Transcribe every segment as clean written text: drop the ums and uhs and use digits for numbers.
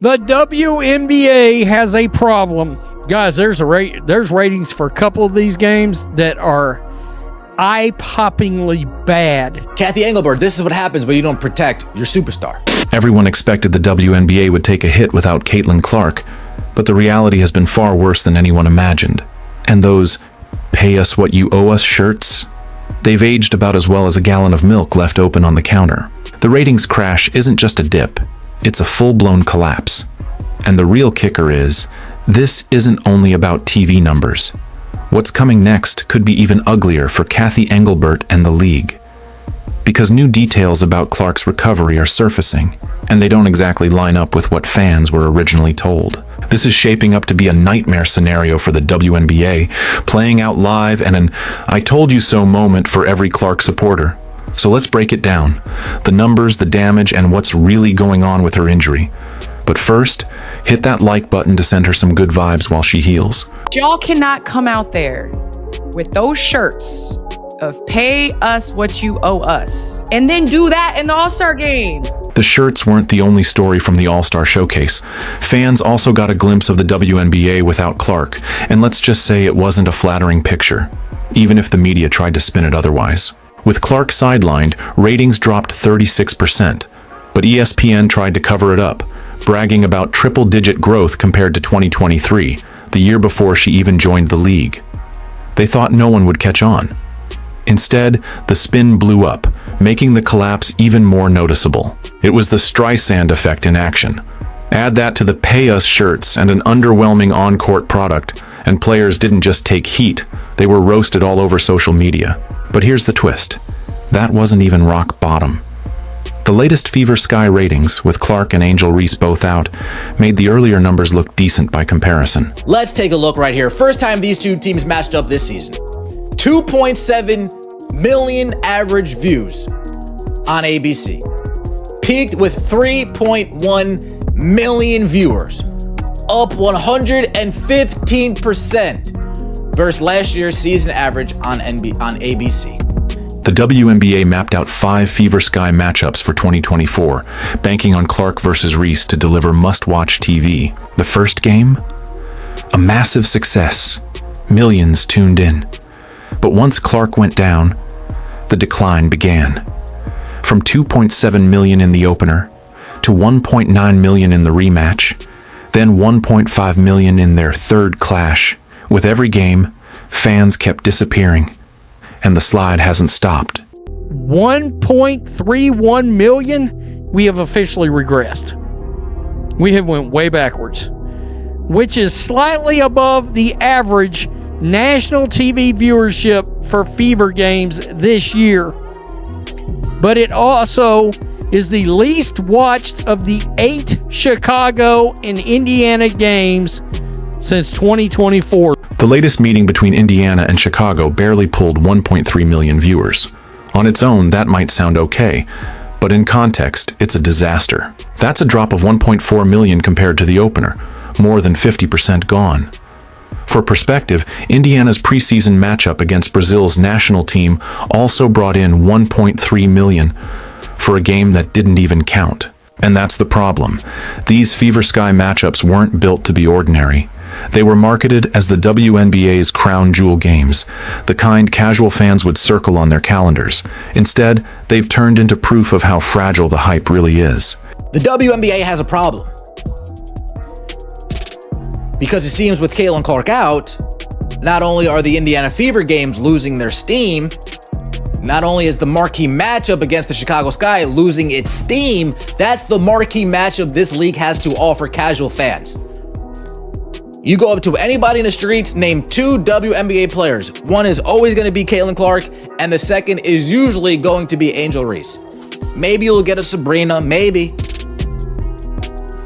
The WNBA has a problem. Guys, there's ratings for a couple of these games that are eye-poppingly bad. Kathy Engelbert, this is what happens when you don't protect your superstar. Everyone expected the WNBA would take a hit without Caitlin Clark, but the reality has been far worse than anyone imagined. And those "pay us what you owe us" shirts? They've aged about as well as a gallon of milk left open on the counter. The ratings crash isn't just a dip, it's a full-blown collapse. And the real kicker is, this isn't only about TV numbers. What's coming next could be even uglier for Kathy Engelbert and the league. Because new details about Clark's recovery are surfacing, and they don't exactly line up with what fans were originally told. This is shaping up to be a nightmare scenario for the WNBA, playing out live and an "I told you so" moment for every Clark supporter. So let's break it down. The numbers, the damage, and what's really going on with her injury. But first, hit that like button to send her some good vibes while she heals. Y'all cannot come out there with those shirts of "pay us what you owe us" and then do that in the All-Star game. The shirts weren't the only story from the All-Star Showcase. Fans also got a glimpse of the WNBA without Clark, and let's just say it wasn't a flattering picture, even if the media tried to spin it otherwise. With Clark sidelined, ratings dropped 36%, but ESPN tried to cover it up, bragging about triple-digit growth compared to 2023, the year before she even joined the league. They thought no one would catch on. Instead, the spin blew up, making the collapse even more noticeable. It was the Streisand effect in action. Add that to the "pay us" shirts and an underwhelming on-court product, and players didn't just take heat, they were roasted all over social media. But here's the twist. That wasn't even rock bottom. The latest Fever Sky ratings, with Clark and Angel Reese both out, made the earlier numbers look decent by comparison. Let's take a look right here. First time these two teams matched up this season. 2.7 million average views on ABC. Peaked with 3.1 million viewers, up 115% versus last year's season average on ABC. The WNBA mapped out 5 Fever Sky matchups for 2024, banking on Clark versus Reese to deliver must-watch TV. The first game? A massive success. Millions tuned in. But once Clark went down, the decline began. From 2.7 million in the opener, to 1.9 million in the rematch, then 1.5 million in their third clash. With every game, fans kept disappearing, and the slide hasn't stopped. 1.31 million? We have officially regressed. We have went way backwards, which is slightly above the average national TV viewership for Fever games this year. But it also is the least watched of the 8 Chicago and Indiana games since 2024. The latest meeting between Indiana and Chicago barely pulled 1.3 million viewers. On its own, that might sound okay, but in context, it's a disaster. That's a drop of 1.4 million compared to the opener, more than 50% gone. For perspective, Indiana's preseason matchup against Brazil's national team also brought in 1.3 million for a game that didn't even count. And that's the problem. These Fever Sky matchups weren't built to be ordinary. They were marketed as the WNBA's crown jewel games, the kind casual fans would circle on their calendars. Instead, they've turned into proof of how fragile the hype really is. The WNBA has a problem. Because it seems with Caitlin Clark out, not only are the Indiana Fever games losing their steam, not only is the marquee matchup against the Chicago Sky losing its steam, that's the marquee matchup this league has to offer casual fans. You go up to anybody in the streets, name 2 WNBA players. One is always going to be Caitlin Clark, and the second is usually going to be Angel Reese. Maybe you'll get a Sabrina, maybe.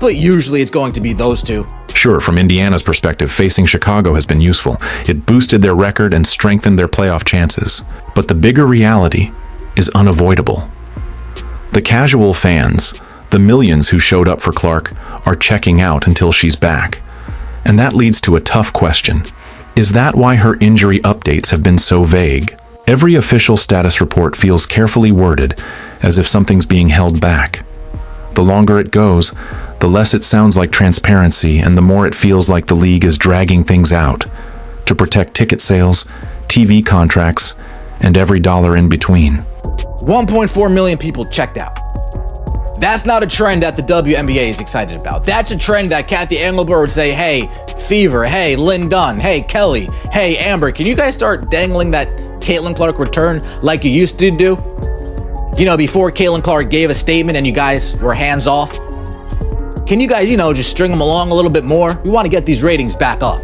But usually it's going to be those 2. Sure, from Indiana's perspective, facing Chicago has been useful. It boosted their record and strengthened their playoff chances. But the bigger reality is unavoidable. The casual fans, the millions who showed up for Clark, are checking out until she's back. And that leads to a tough question. Is that why her injury updates have been so vague? Every official status report feels carefully worded, as if something's being held back. The longer it goes, the less it sounds like transparency and the more it feels like the league is dragging things out to protect ticket sales, TV contracts, and every dollar in between. 1.4 million people checked out. That's not a trend that the WNBA is excited about. That's a trend that Kathy Engelbert would say, hey, Fever, hey, Lynn Dunn, hey, Kelly, hey, Amber, can you guys start dangling that Caitlin Clark return like you used to do? You know, before Caitlin Clark gave a statement and you guys were hands off. Can you guys, just string them along a little bit more? We want to get these ratings back up.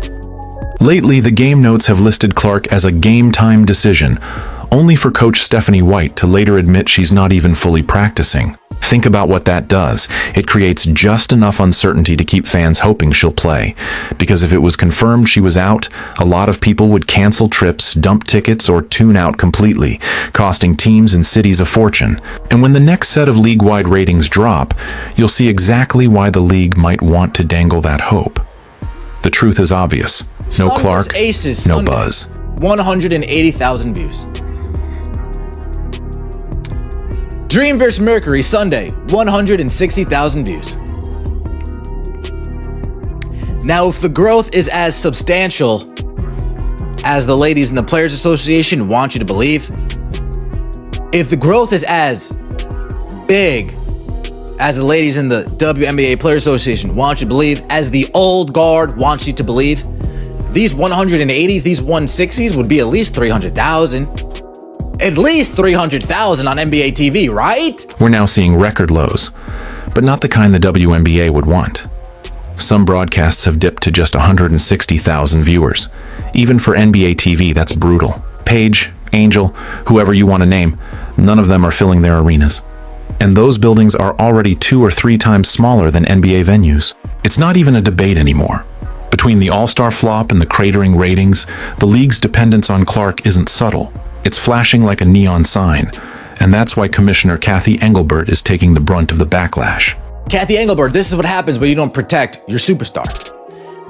Lately, the game notes have listed Clark as a game-time decision, only for Coach Stephanie White to later admit she's not even fully practicing. Think about what that does. It creates just enough uncertainty to keep fans hoping she'll play. Because if it was confirmed she was out, a lot of people would cancel trips, dump tickets, or tune out completely, costing teams and cities a fortune. And when the next set of league-wide ratings drop, you'll see exactly why the league might want to dangle that hope. The truth is obvious. No Sun Clark, vs. Aces no Sunday, buzz. 180,000 views. Dream vs. Mercury Sunday, 160,000 views. Now, if the growth is as substantial as the ladies in the Players Association want you to believe, if the growth is as big as the ladies in the WNBA Players Association want you to believe, as the old guard wants you to believe, these 180s, these 160s would be at least 300,000. At least 300,000 on NBA TV, right? We're now seeing record lows, but not the kind the WNBA would want. Some broadcasts have dipped to just 160,000 viewers. Even for NBA TV, that's brutal. Paige, Angel, whoever you want to name, none of them are filling their arenas. And those buildings are already 2 or 3 times smaller than NBA venues. It's not even a debate anymore. Between the All-Star flop and the cratering ratings, the league's dependence on Clark isn't subtle. It's flashing like a neon sign, and that's why Commissioner Kathy Engelbert is taking the brunt of the backlash. Kathy Engelbert, this is what happens when you don't protect your superstar.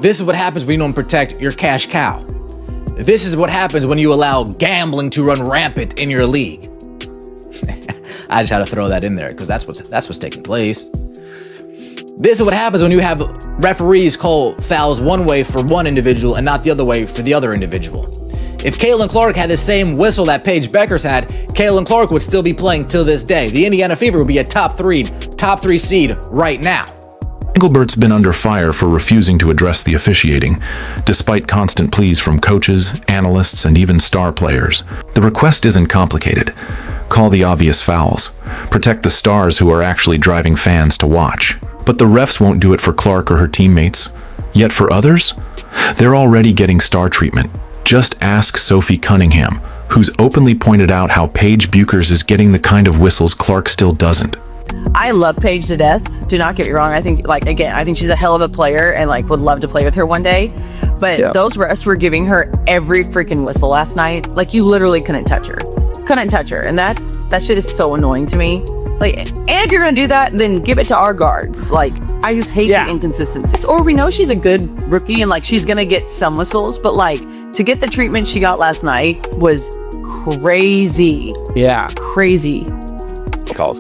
This is what happens when you don't protect your cash cow. This is what happens when you allow gambling to run rampant in your league. I just had to throw that in there because that's what's taking place. This is what happens when you have referees call fouls one way for one individual and not the other way for the other individual. If Caitlin Clark had the same whistle that Paige Beckers had, Caitlin Clark would still be playing till this day. The Indiana Fever would be a top three seed right now. Engelbert's been under fire for refusing to address the officiating, despite constant pleas from coaches, analysts, and even star players. The request isn't complicated. Call the obvious fouls. Protect the stars who are actually driving fans to watch. But the refs won't do it for Clark or her teammates. Yet for others, they're already getting star treatment. Just ask Sophie Cunningham, who's openly pointed out how Paige Buchers is getting the kind of whistles Clark still doesn't. I love Paige to death. Do not get me wrong. I think she's a hell of a player and would love to play with her one day. But those refs were giving her every freaking whistle last night. You literally couldn't touch her. And that shit is so annoying to me. And if you're gonna do that, then give it to our guards. I just hate the inconsistencies. Or we know she's a good rookie and she's gonna get some whistles, but to get the treatment she got last night was crazy. Yeah. Crazy. Calls.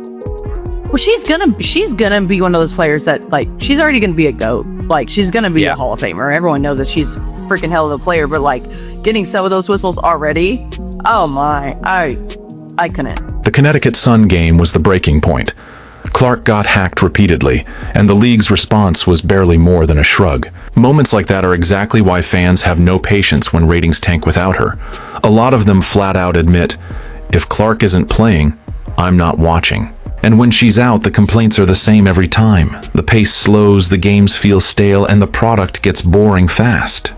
Well, she's gonna be one of those players that she's already gonna be a GOAT. She's gonna be a Hall of Famer. Everyone knows that she's freaking hell of a player, but getting some of those whistles already, oh my, I couldn't. The Connecticut Sun game was the breaking point. Clark got hacked repeatedly, and the league's response was barely more than a shrug. Moments like that are exactly why fans have no patience when ratings tank without her. A lot of them flat out admit, if Clark isn't playing, I'm not watching. And when she's out, the complaints are the same every time. The pace slows, the games feel stale, and the product gets boring fast.